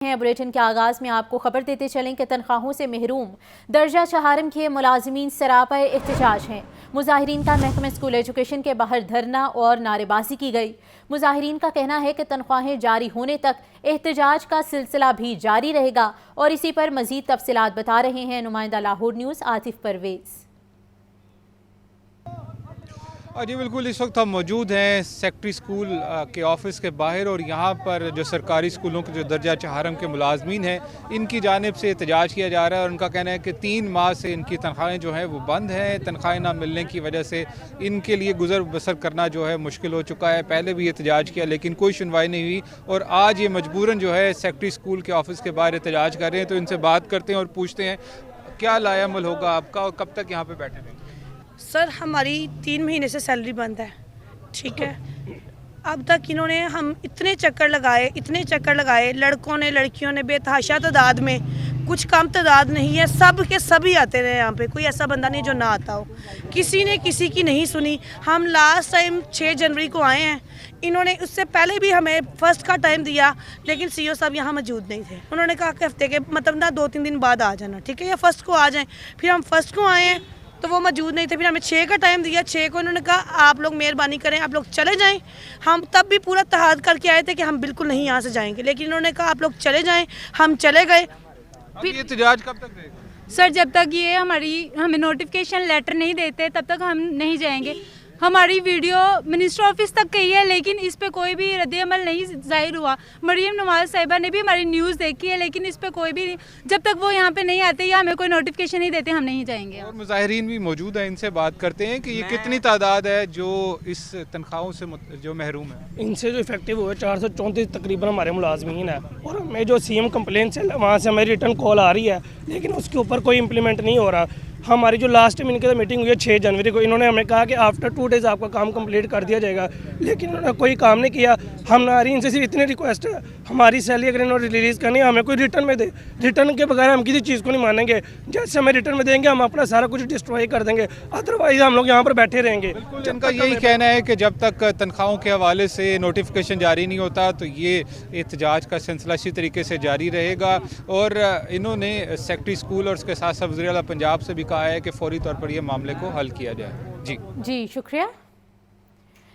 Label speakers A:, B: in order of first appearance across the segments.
A: Bulletin के आगाज़ में आपको खबर देते चलें कि तनख्वाहों से महरूम दर्जा चहारम के मुलाजिमीन सरापा एहतजाज हैं। मुजाहिरीन का महकमा स्कूल एजुकेशन के बाहर धरना और नारेबाजी की गई। मुजाहिरीन का कहना है कि तनख्वाहें जारी होने तक एहतजाज का सिलसिला भी जारी रहेगा और इसी पर मज़ीद तफसीलात बता रहे हैं नुमाइंदा लाहौर न्यूज़ आतिफ परवेज़।
B: जी बिल्कुल, इस वक्त हम मौजूद हैं सेक्रेटरी स्कूल के ऑफिस के बाहर और यहाँ पर जो सरकारी स्कूलों के जो दर्जा चहारम के मुलाजमीन हैं इनकी जानिब से एहतजाज किया जा रहा है और उनका कहना है कि 3 माह से इनकी तनख्वाहें जो हैं वो बंद हैं। तनख्वाहें ना मिलने की वजह से इनके लिए गुजर बसर करना जो है मुश्किल हो चुका है। पहले भी एहतजाज किया लेकिन कोई सुनवाई नहीं हुई और आज ये मजबूरन जो है सेक्रेटरी स्कूल के ऑफिस के बाहर एहतजाज कर रहे हैं। तो इनसे बात करते हैं और पूछते हैं क्या लायामल होगा आपका और कब तक यहाँ पर बैठे रहेंगे।
C: सर, हमारी 3 महीने से सैलरी बंद है, ठीक है। अब तक इन्होंने हम इतने चक्कर लगाए, लड़कों ने लड़कियों ने बेतहाशा तादाद में, कुछ कम तादाद नहीं है, सब के सभी आते रहे यहाँ पे, कोई ऐसा बंदा नहीं जो ना आता हो। किसी ने किसी की नहीं सुनी। हम लास्ट टाइम 6 जनवरी को आए हैं, इन्होंने उससे पहले भी हमें फर्स्ट का टाइम दिया लेकिन सीईओ साहब यहाँ मौजूद नहीं थे। उन्होंने कहा कि हफ्ते के मतलब ना 2-3 दिन बाद आ जाना, ठीक है, या फर्स्ट को आ जाएँ। फिर हम फर्स्ट को आए हैं तो वो मौजूद नहीं थे। फिर हमें 6 का टाइम दिया, 6 को इन्होंने कहा आप लोग मेहरबानी करें, आप लोग चले जाएं। हम तब भी पूरा तहाद करके आए थे कि हम बिल्कुल नहीं यहाँ से जाएंगे, लेकिन इन्होंने कहा आप लोग चले जाएं। हम चले गए।
B: फिर एहतजाज कब तक रहेगा?
D: सर, जब तक ये हमें नोटिफिकेशन लेटर नहीं देते तब तक हम नहीं जाएंगे। हमारी वीडियो मिनिस्टर ऑफिस तक गई है लेकिन इस पे कोई भी रद्द-ए-अमल नहीं ज़ाहिर हुआ। मरियम नवाज साहिबा ने भी हमारी न्यूज़ देखी है लेकिन इस पे कोई भी नहीं, जब तक वो यहाँ पे नहीं आते या हमें कोई नोटिफिकेशन नहीं देते हम नहीं जाएंगे।
B: और मुजाहिरीन भी मौजूद हैं, इनसे बात करते हैं कि ये कितनी तादाद है जो इस तनख्वाहों से जो महरूम है।
E: इनसे जो इफेक्टिव हुए 434 तकरीबन हमारे मुलाजमीन है और हमें जो CM कंप्लेंट से वहाँ से हमें रिटर्न कॉल आ रही है लेकिन उसके ऊपर कोई इम्प्लीमेंट नहीं हो रहा। हमारी जो लास्ट टाइम इनके मीटिंग हुई है 6 जनवरी को, इन्होंने हमें कहा कि आफ्टर 2 डेज़ आपका काम कंप्लीट कर दिया जाएगा, लेकिन इन्होंने कोई काम नहीं किया। हमारी इनसे सिर्फ इतनी रिक्वेस्ट है, हमारी सैलरी अगर इन्होंने रिलीज़ करनी है हमें कोई रिटर्न में दे। रिटर्न के बगैर हम किसी चीज़ को नहीं मानेंगे। जैसे हमें रिटर्न में देंगे हम अपना सारा कुछ डिस्ट्रॉय कर देंगे, अदरवाइज हम लोग यहाँ पर बैठे रहेंगे।
B: जिनका यही कहना है कि जब तक तनख्वाहों के हवाले से नोटिफिकेशन जारी नहीं होता तो ये एहतजाज का सिलसिला इसी तरीके से जारी रहेगा। और इन्होंने सेक्रेटरी स्कूल और उसके साथ साथ वज़ीर आला पंजाब से भी कहा है कि फौरी तौर पर ये मामले को हल किया जाए।
A: जी शुक्रिया।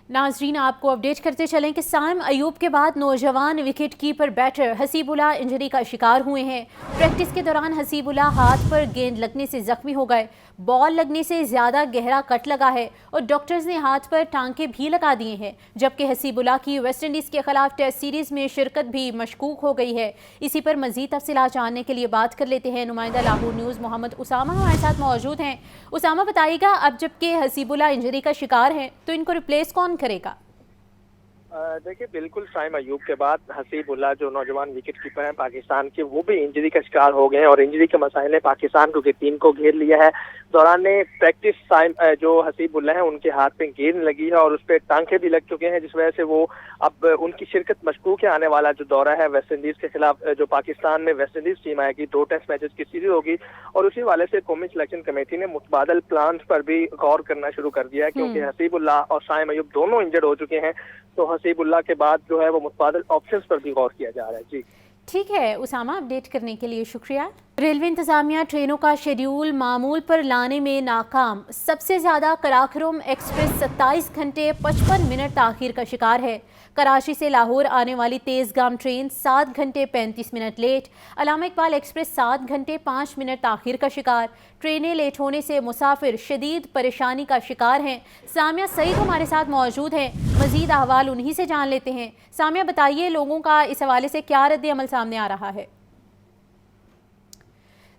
A: नाजरीन, आपको अपडेट करते चलें कि साइम अयूब के बाद नौजवान wicket keeper batter Haseebullah injury का शिकार हुए हैं। प्रैक्टिस के दौरान हसीबुल्लाह हाथ पर गेंद लगने से जख्मी हो गए। बॉल लगने से ज़्यादा गहरा कट लगा है और डॉक्टर्स ने हाथ पर टांके भी लगा दिए हैं, जबकि हसीबुल्लाह की वेस्ट इंडीज़ के खिलाफ टेस्ट सीरीज़ में शिरकत भी मशकूक हो गई है। इसी पर मज़ीद तफसीलात जानने के लिए बात कर लेते हैं नुमाइंदा लाहौर न्यूज़ मोहम्मद उसामा हमारे साथ मौजूद हैं। उसामा, बताइएगा, अब जबकि हसीबुल्लाह इंजरी का शिकार हैं तो इनको रिप्लेस कौन करेगा?
F: देखिए, बिल्कुल साइम अयूब के बाद हसीबुल्लाह जो नौजवान विकेट कीपर हैं पाकिस्तान के, वो भी इंजरी का शिकार हो गए हैं और इंजरी के मसाइल ने पाकिस्तान क्रिकेट टीम को घेर लिया है। दौरान प्रैक्टिस साइम जो हसीबुल्लाह हैं उनके हाथ पे गेंद लगी है और उस पर टांके भी लग चुके हैं, जिस वजह से वो अब उनकी शिरकत मशकूक है। आने वाला जो दौरा है वेस्ट इंडीज़ के खिलाफ, जो पाकिस्तान में वेस्ट इंडीज़ टीम आएगी, 2 टेस्ट मैचेस की सीरीज होगी और उसी वाले से कौमी सिलेक्शन कमेटी ने मुतबादल प्लान पर भी गौर करना शुरू कर दिया है क्योंकि हसीबुल्लाह और साइम अयूब दोनों इंजर्ड हो चुके हैं। तो हसीबुल्लाह के बाद जो है वो मुतबादल ऑप्शंस पर भी गौर किया जा रहा है। जी
A: ठीक है उसामा, अपडेट करने के लिए शुक्रिया। रेलवे इंतजामिया ट्रेनों का शेड्यूल मामूल पर लाने में नाकाम। सबसे ज़्यादा कराकोरम एक्सप्रेस 27 घंटे 55 मिनट ताख़ीर का शिकार है। कराची से लाहौर आने वाली तेज़गाम ट्रेन 7 घंटे 35 मिनट लेट। अल्लामा इकबाल एक्सप्रेस 7 घंटे 5 मिनट ताख़ीर का शिकार। ट्रेनें लेट होने से मुसाफिर शदीद परेशानी का शिकार हैं। सामिया सईद हमारे साथ मौजूद हैं, मज़ीद अहवाल उन्हीं से जान लेते हैं। सामिया, बताइए, लोगों का इस हवाले से क्या रद्द अमल सामने आ रहा है?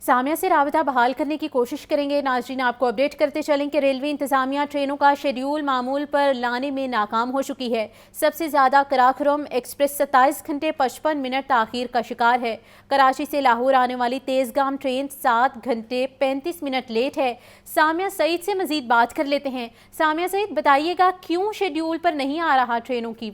A: सामिया से राबता बहाल करने की कोशिश करेंगे। नाजरीन, आपको अपडेट करते चलें कि रेलवे इंतजामिया ट्रेनों का शेड्यूल मामूल पर लाने में नाकाम हो चुकी है। सबसे ज़्यादा कराकोरम एक्सप्रेस 27 घंटे 55 मिनट ताख़ीर का शिकार है। कराची से लाहौर आने वाली तेज़गाम ट्रेन 7 घंटे 35 मिनट लेट है। सामिया सईद से मज़ीद बात कर लेते हैं। सामिया सईद, बताइएगा, क्यों शेड्यूल पर नहीं आ रहा ट्रेनों की?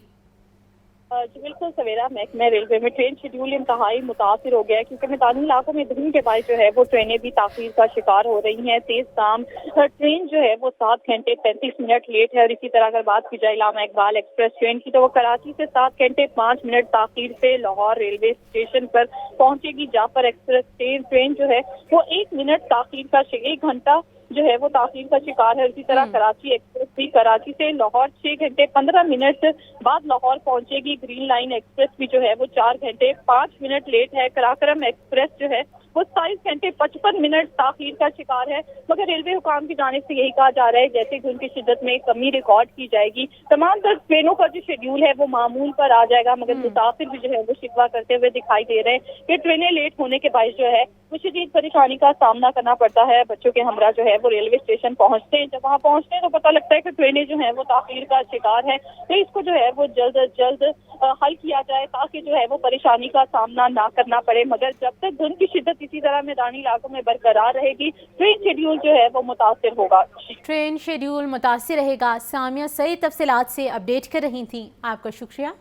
G: जी बिल्कुल सवेरा महकमा रेलवे में ट्रेन शेड्यूल इंतहाई मुतासिर हो गया है, क्योंकि मैदानी इलाकों में धुंध के बायस जो है वो ट्रेनें भी ताखीर का शिकार हो रही हैं। तेज शाम ट्रेन जो है वो 7 घंटे 35 मिनट लेट है। और इसी तरह अगर बात की जाए इलामा इकबाल एक्सप्रेस ट्रेन की, तो वो कराची से 7 घंटे 5 मिनट ताखीर से लाहौर रेलवे स्टेशन पर पहुंचेगी। जाफर एक्सप्रेस ट्रेन जो है वो 1 मिनट ताखीर का 1 घंटा जो है वो ताखीर का शिकार है। इसी तरह कराची एक्सप्रेस भी कराची से लाहौर 6 घंटे 15 मिनट बाद लाहौर पहुंचेगी। ग्रीन लाइन एक्सप्रेस भी जो है वो 4 घंटे 5 मिनट लेट है। कराकरम एक्सप्रेस जो है वो 27 घंटे 55 मिनट ताखीर का शिकार है। मगर रेलवे हुकाम की जानिब से यही कहा जा रहा है जैसे धुंध की शिद्दत में कमी रिकॉर्ड की जाएगी, तमाम तर ट्रेनों का जो शेड्यूल है वो मामूल पर आ जाएगा। मगर मुसाफिर भी जो है वो शिकवा करते हुए दिखाई दे रहे हैं कि ट्रेनें लेट होने के बायस जो है वो शदीद परेशानी का सामना करना पड़ता है। बच्चों के हमरा जो है वो रेलवे स्टेशन पहुंचते हैं, जब वहाँ पहुंचते हैं तो पता लगता है कि ट्रेनें जो है वो ताखीर का शिकार है। तो इसको जो है वो जल्द अज जल्द हल किया जाए ताकि जो है वो परेशानी का सामना ना करना पड़े। मगर जब तक धुंध की शिद्दत इसी तरह मैदानी इलाकों में बरकरार रहेगी, ट्रेन शेड्यूल जो है वो मुतासिर होगा।
A: ट्रेन शेड्यूल मुतासिर रहेगा। सामिया सही तफसीलात से अपडेट कर रही थी, आपका शुक्रिया।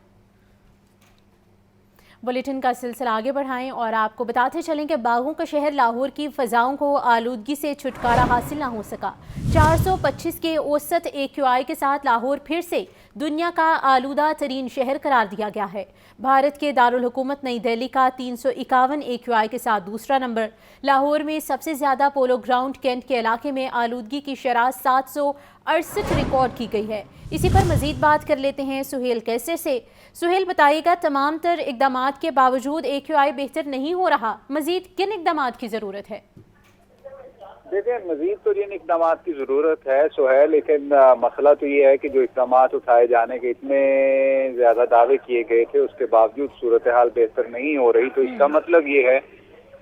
A: बुलेटिन का सिलसिला आगे बढ़ाएं और आपको बताते चलें कि बागों का शहर लाहौर की फ़ज़ाओं को आलूदगी से छुटकारा हासिल ना हो सका। 425 के औसत AQI के साथ लाहौर फिर से दुनिया का आलूदा तरीन शहर करार दिया गया है। भारत के दारुल हुकूमत नई दिल्ली का 351 AQI के साथ दूसरा नंबर। लाहौर में सबसे ज़्यादा पोलो ग्राउंड कैंट के इलाके में आलूदगी की शरह 768 रिकॉर्ड की गई है। इसी पर मज़ीद बात कर लेते हैं सुहेल कैसर से। सुहेल बताइएगा, तमाम तर इक़दामात के बावजूद AQI बेहतर नहीं हो रहा, मज़ीद किन इक़दामात की ज़रूरत है?
H: देखिए, मजीद तो जिन इकदाम की ज़रूरत है सुहेल, लेकिन मसला तो ये है कि जो इकदाम उठाए जाने के इतने ज़्यादा दावे किए गए थे उसके बावजूद सूरत हाल बेहतर नहीं हो रही। तो इसका मतलब ये है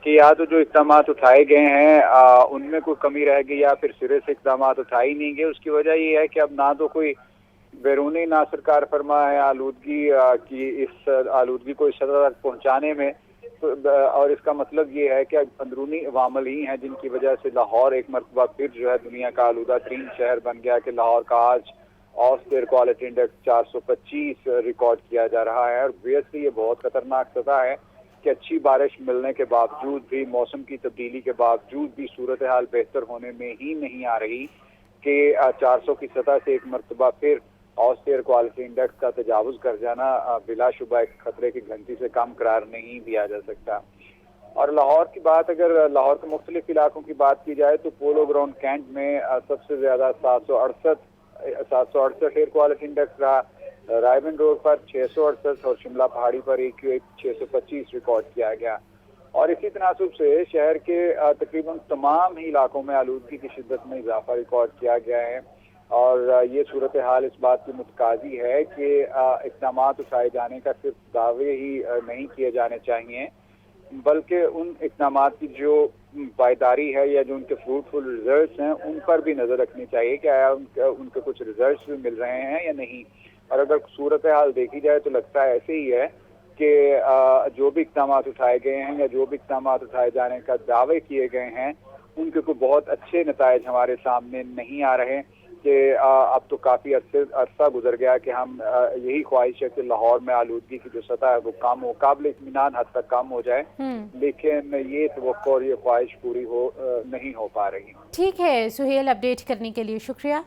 H: कि या तो जो इकदाम उठाए गए हैं उनमें कोई कमी रह गई या फिर सिरे से इकदाम उठाए ही नहीं गए। उसकी वजह ये है कि अब ना तो कोई बैरूनी ना सरकार फरमा है आलूदगी की, इस आलूदगी को इस सतह तक पहुँचाने में। तो और इसका मतलब ये है कि अंदरूनी अवामल ही हैं जिनकी वजह से लाहौर एक मरतबा फिर जो है दुनिया का आलूदा तरीन शहर बन गया कि लाहौर का आज of air quality index 425 record किया जा रहा है। और ऑब्वियसली ये बहुत खतरनाक सतह है कि अच्छी बारिश मिलने के बावजूद भी, मौसम की तब्दीली के बावजूद भी सूरत हाल बेहतर होने में ही नहीं आ रही कि 400 की सतह से एक मरतबा फिर ऑफ एयर क्वालिटी इंडेक्स का तजावुज कर जाना बिलाशुबा एक खतरे की घंटी से कम करार नहीं दिया जा सकता। और लाहौर की बात, अगर लाहौर के मुख्तलिफ इलाकों की बात की जाए तो पोलो ग्राउंड कैंट में सबसे ज़्यादा 768 एयर क्वालिटी इंडेक्स रहा। रायबंद रोड पर 668 और शिमला पहाड़ी पर AQI 625 रिकॉर्ड किया गया। और इसी तनासुब से शहर के तकरीबन तमाम ही इलाकों में आलूदगी की शिद्दत में इजाफा रिकॉर्ड किया गया है। और ये सूरत हाल इस बात की मुतकाजी है कि इक़दाम उठाए जाने का सिर्फ दावे ही नहीं किए जाने चाहिए, बल्कि उन इक़दाम की जो पायदारी है या जो उनके फ्रूटफुल रिजल्ट्स हैं उन पर भी नज़र रखनी चाहिए कि आया उनके कुछ रिजल्ट्स भी मिल रहे हैं या नहीं। और अगर सूरत हाल देखी जाए तो लगता है ऐसे ही है कि जो भी इक़दाम उठाए गए हैं या जो भी इक़दाम उठाए जाने का दावे किए गए हैं उनके कोई बहुत अच्छे नताइज हमारे सामने नहीं आ रहे। कि अब तो काफ़ी अरसा गुजर गया कि हम यही ख्वाहिश है कि लाहौर में आलूदगी की जो सतह है वो कम हो, काबिल इत्मीनान हद तक कम हो जाए, लेकिन ये तवक्को और ये ख्वाहिश पूरी नहीं हो पा रही।
A: ठीक है सुहेल, अपडेट करने के लिए शुक्रिया।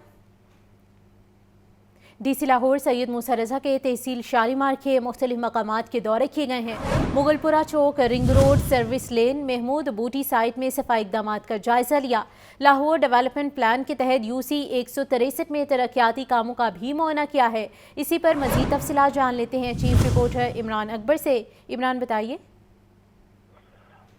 A: DC लाहौर सैयद मूसा रज़ा के तहसील शालीमार के मुख्तलिफ मकामात के दौरे किए गए हैं। Mughalpura Chowk, ring road, service lane, Mahmood Booti site में सफाई इक़दामात का जायज़ा लिया। लाहौर डेवलपमेंट प्लान के तहत UC 163 में तरक्याती कामों का भी मुआयना किया है। इसी पर मज़ीद तफसीलात जान लेते हैं चीफ रिपोर्टर इमरान अकबर से। इमरान बताइए।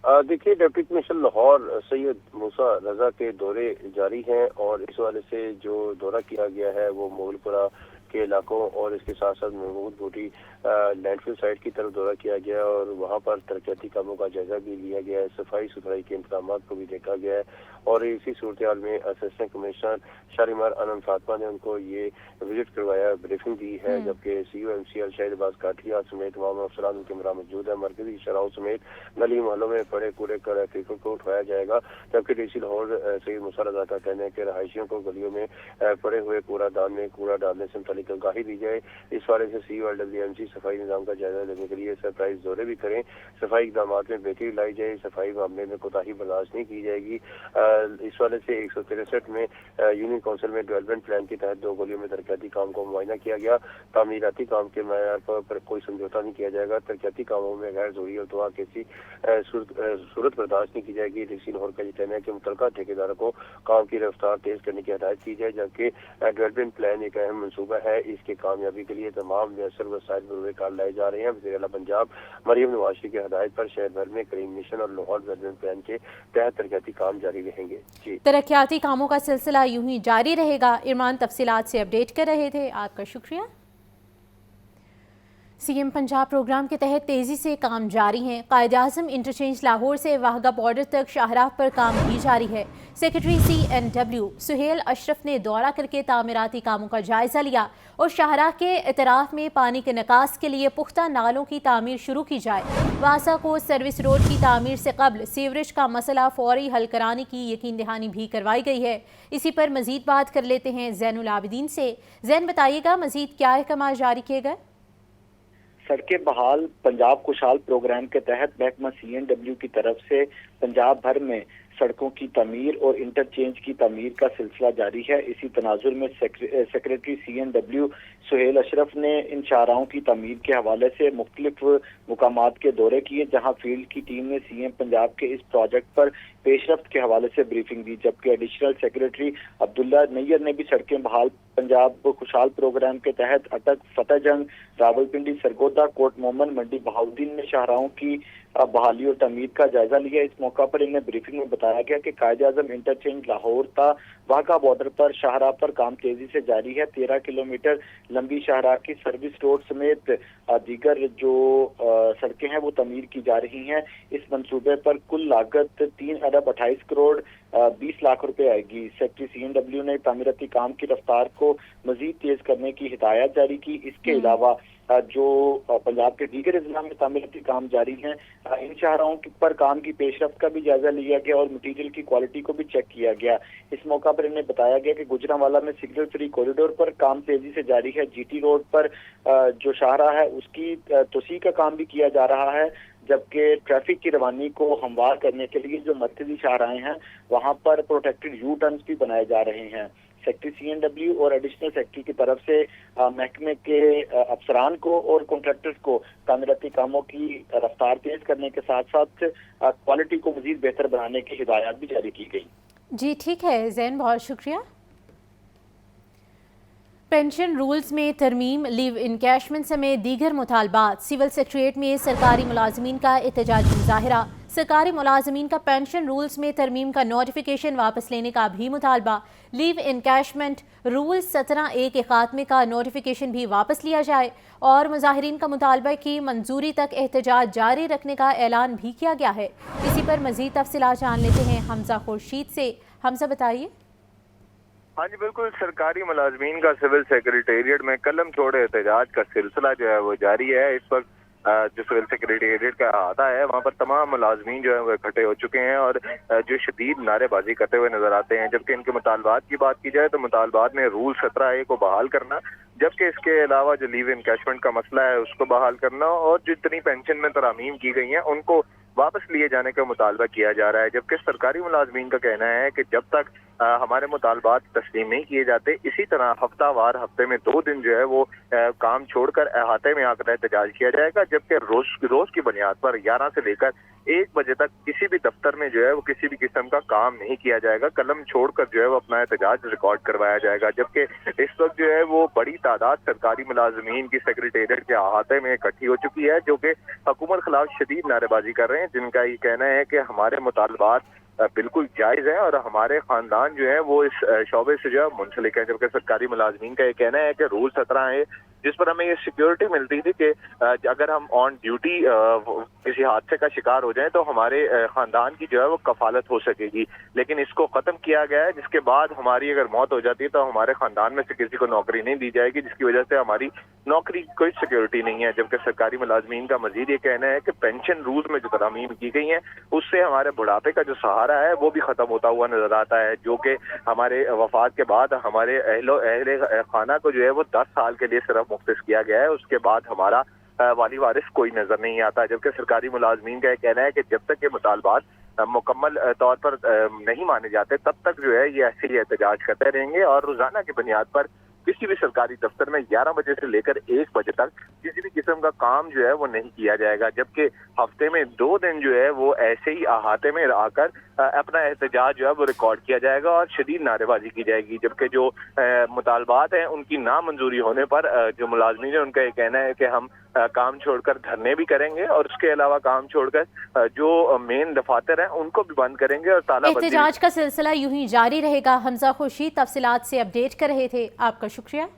I: देखिए, डिप्टी कमिश्नर लाहौर सैयद मूसा रज़ा के दौरे जारी हैं और इस वाले से जो दौरा किया गया है वो मुगलपुरा के इलाकों और इसके साथ साथ महमूद बूटी लैंडफिल साइट की तरफ दौरा किया गया और वहाँ पर तरक्याती कामों का जायजा भी लिया गया है, सफाई सुथराई के इंतजाम को भी देखा गया है। और इसी सूरत हाल में असिस्टेंट कमिश्नर शालीमार आनंद फातिमा ने उनको ये विजिट करवाया, ब्रीफिंग दी है, जबकि CEO MCL शाहिद अब्बास काठिया समेत तमाम अफसरान उनके हमरा मौजूद है। मरकजी शराहों समेत गली मोहल्लों में पड़े कूड़े क्रिकेट को उठाया जाएगा, जबकि DC लाहौर सैयद मूसा रज़ा का कहना है कि रहायशियों को गलियों में पड़े हुए कूड़ा डालने से मुतालिक आगाही दी जाए। इस वाले से CEO LWMC صفائی نظام کا جائزہ لینے کے لیے سرپرائز دورے بھی کریں. صفائی اقدامات میں بہتری لائی جائے, صفائی معاملے میں کوتاہی برداشت نہیں کی جائے گی. اس والے سے 163 میں یونین کونسل میں ڈیولپمنٹ پلان کے تحت 2 گلیوں میں ترقیاتی کام کو معائنہ کیا گیا. تعمیراتی کام کے معیار پر کوئی سمجھوتا نہیں کیا جائے گا. ترقیاتی کاموں میں غیر ضروری اور تو کیسی صورت برداشت نہیں کی جائے گی. ڈی سی لاہور کا یہ کہنا ہے کہ متعلقہ ٹھیکیداروں کو کام کی رفتار تیز کرنے کی ہدایت کی جائے, جبکہ ڈیولپمنٹ پلان ایک اہم منصوبہ ہے. اس کی کامیابی کے لیے تمام میسر وسائل بروئے کار لائے جا رہے ہیں. وزیر اعلیٰ پنجاب مریم نواز شریف کی ہدایت پر شہر بھر میں کریم مشن اور لاہور ڈیولپمنٹ پلان کے تحت ترقیاتی کام جاری رہیں گے. جی,
A: ترقیاتی کاموں کا سلسلہ یوں ہی جاری رہے گا. ارمان تفصیلات سے اپڈیٹ کر رہے تھے, آپ کا شکریہ. سی ایم پنجاب پروگرام کے تحت تیزی سے کام جاری ہیں. قائد اعظم انٹرچینج لاہور سے واہگہ بارڈر تک شاہراہ پر کام بھی جاری ہے. سیکرٹری CNW سہیل اشرف نے دورہ کر کے تعمیراتی کاموں کا جائزہ لیا اور شاہراہ کے اطراف میں پانی کے نکاس کے لیے پختہ نالوں کی تعمیر شروع کی جائے. واسا کو سروس روڈ کی تعمیر سے قبل سیوریج کا مسئلہ فوری حل کرانے کی یقین دہانی بھی کروائی گئی ہے. اسی پر مزید بات کر لیتے ہیں زین العابدین سے. زین, بتائیے گا مزید کیا احکامات جاری کیے گئے؟
J: سڑکیں بحال پنجاب خوشحال پروگرام کے تحت محکمہ CNW کی طرف سے پنجاب بھر میں سڑکوں کی تعمیر اور انٹرچینج کی تعمیر کا سلسلہ جاری ہے. اسی تناظر میں سیکرٹری CNW سہیل اشرف نے ان شاہراہوں کی تعمیر کے حوالے سے مختلف مقامات کے دورے کیے, جہاں فیلڈ کی ٹیم نے CM پنجاب کے اس پروجیکٹ پر پیش رفت کے حوالے سے بریفنگ دی, جبکہ ایڈیشنل سیکرٹری عبداللہ نیئر نے بھی سڑکیں بحال پنجاب خوشحال پروگرام کے تحت اٹک, فتح جنگ, راولپنڈی, سرگودا, کوٹ مومن, منڈی بہاؤدین میں شاہراہوں کی بحالی اور تعمیر کا جائزہ لیا. اس موقع پر انہیں بریفنگ میں بتایا گیا کہ قائد اعظم انٹرچینج لاہور تا واہگہ بارڈر پر شاہراہ پر کام تیزی سے جاری ہے. 13 کلومیٹر لمبی شاہراہ کی سروس روڈ سمیت دیگر جو سڑکیں ہیں وہ تعمیر کی جا رہی ہیں. اس منصوبے پر کل لاگت 3 ارب 28 کروڑ 20 لاکھ روپے آئے گی. سیکرٹری CNW نے تعمیراتی کام کی رفتار کو مزید تیز کرنے کی ہدایت جاری کی. اس کے علاوہ جو پنجاب کے دیگر اضلاع میں تعمیراتی کام جاری ہیں, ان شاہراہوں پر کام کی پیش رفت کا بھی جائزہ لیا گیا اور مٹیریل کی کوالٹی کو بھی چیک کیا گیا. اس موقع پر انہیں بتایا گیا کہ گجرانوالہ میں سگنل فری کوریڈور پر کام تیزی سے جاری ہے. GT روڈ پر جو شاہراہ ہے اس کی توسیع کا کام بھی کیا جا رہا ہے, جبکہ ٹریفک کی روانی کو ہموار کرنے کے لیے جو مرکزی شاہراہیں ہیں وہاں پر پروٹیکٹڈ یو ٹرنز بھی بنائے جا رہے ہیں. سیکرٹری CNW اور ایڈیشنل سیکرٹری کی طرف سے محکمے کے افسران کو اور کنٹریکٹرز کو تعمیراتی کاموں کی رفتار تیز کرنے کے ساتھ ساتھ کوالٹی کو مزید بہتر بنانے کی ہدایات بھی جاری کی گئی.
A: جی ٹھیک ہے زین, بہت شکریہ. پینشن رولز میں ترمیم, لیو انکیشمنٹ سمیت دیگر مطالبات. سول سیکریٹریٹ میں سرکاری ملازمین کا احتجاجی مظاہرہ. سرکاری ملازمین کا پینشن رولز میں ترمیم کا نوٹیفیکیشن واپس لینے کا بھی مطالبہ. لیو انکیشمنٹ رول 17(a) کے خاتمے کا نوٹیفیکیشن بھی واپس لیا جائے اور مظاہرین کا مطالبہ کی منظوری تک احتجاج جاری رکھنے کا اعلان بھی کیا گیا ہے. اسی پر مزید تفصیلات جان لیتے ہیں حمزہ خورشید سے. حمزہ, بتائیے.
K: ہاں جی بالکل, سرکاری ملازمین کا سول سیکریٹریٹ میں قلم چھوڑے احتجاج کا سلسلہ جو ہے وہ جاری ہے. اس وقت جو سول سیکریٹریٹ کا احاطہ ہے وہاں پر تمام ملازمین جو ہیں وہ اکٹھے ہو چکے ہیں اور جو شدید نعرے بازی کرتے ہوئے نظر آتے ہیں. جبکہ ان کے مطالبات کی بات کی جائے تو مطالبات میں رول 17(a) کو بحال کرنا, جبکہ اس کے علاوہ جو لیو انکیشمنٹ کا مسئلہ ہے اس کو بحال کرنا اور جتنی پینشن میں ترامیم کی گئی ہیں ان کو واپس لیے جانے کا مطالبہ کیا جا رہا ہے. جبکہ سرکاری ملازمین کا کہنا ہے کہ جب تک ہمارے مطالبات تسلیم نہیں کیے جاتے اسی طرح ہفتہ وار ہفتے میں 2 دن جو ہے وہ کام چھوڑ کر احاطے میں آ کر احتجاج کیا جائے گا. جبکہ روز کی بنیاد پر 11 سے لے کر 1 بجے تک کسی بھی دفتر میں جو ہے وہ کسی بھی قسم کا کام نہیں کیا جائے گا. قلم چھوڑ کر جو ہے وہ اپنا احتجاج ریکارڈ کروایا جائے گا. جبکہ اس وقت جو ہے وہ بڑی تعداد سرکاری ملازمین کی سیکریٹریٹ کے احاطے میں اکٹھی ہو چکی ہے جو کہ حکومت خلاف شدید نعرے بازی کر رہے ہیں, جن کا یہ کہنا ہے کہ ہمارے مطالبات بالکل جائز ہیں اور ہمارے خاندان جو ہے وہ اس شعبے سے جو ہے منسلک ہیں. جبکہ سرکاری ملازمین کا یہ کہنا ہے کہ رول 17(a) جس پر ہمیں یہ سیکیورٹی ملتی تھی کہ اگر ہم آن ڈیوٹی کسی حادثے کا شکار ہو جائیں تو ہمارے خاندان کی جو ہے وہ کفالت ہو سکے گی, لیکن اس کو ختم کیا گیا ہے, جس کے بعد ہماری اگر موت ہو جاتی ہے تو ہمارے خاندان میں سے کسی کو نوکری نہیں دی جائے گی, جس کی وجہ سے ہماری نوکری کوئی سیکیورٹی نہیں ہے. جبکہ سرکاری ملازمین کا مزید یہ کہنا ہے کہ پینشن رولز میں جو ترامیم کی گئی ہیں اس سے ہمارے بڑھاپے کا جو سہارا ہے وہ بھی ختم ہوتا ہوا نظر آتا ہے, جو کہ ہمارے وفات کے بعد ہمارے اہل خانہ کو جو ہے وہ 10 سال کے لیے صرف مختص کیا گیا ہے. اس کے بعد ہمارا वाली वारिस कोई नजर नहीं आता, जबकि सरकारी मुलाजमीन का ये कहना है कि जब तक ये मुतालबात मुकम्मल तौर पर नहीं माने जाते तब तक जो है ये ऐसे ही एहतजाज करते रहेंगे और रोजाना की बुनियाद पर किसी भी सरकारी दफ्तर में 11 बजे से लेकर 1 बजे तक किसी भी किस्म का काम जो है वो नहीं किया जाएगा, जबकि हफ्ते में 2 दिन जो है वो ऐसे ही अहाते में आकर अपना एहतजाज जो है वो रिकॉर्ड किया जाएगा और शदीद नारेबाजी की जाएगी। जबकि जो मुतालबात हैं उनकी नामंजूरी होने पर जो मुलाजमीन है उनका ये कहना है कि हम काम छोड़कर धरने भी करेंगे और उसके अलावा काम छोड़कर जो मेन दफातर हैं उनको भी बंद करेंगे और तालाबंदी।
A: एहतजाज का सिलसिला यूं ही जारी रहेगा। हमजा खुर्शीद तफसीलात से अपडेट कर रहे थे, आपका शुक्रिया।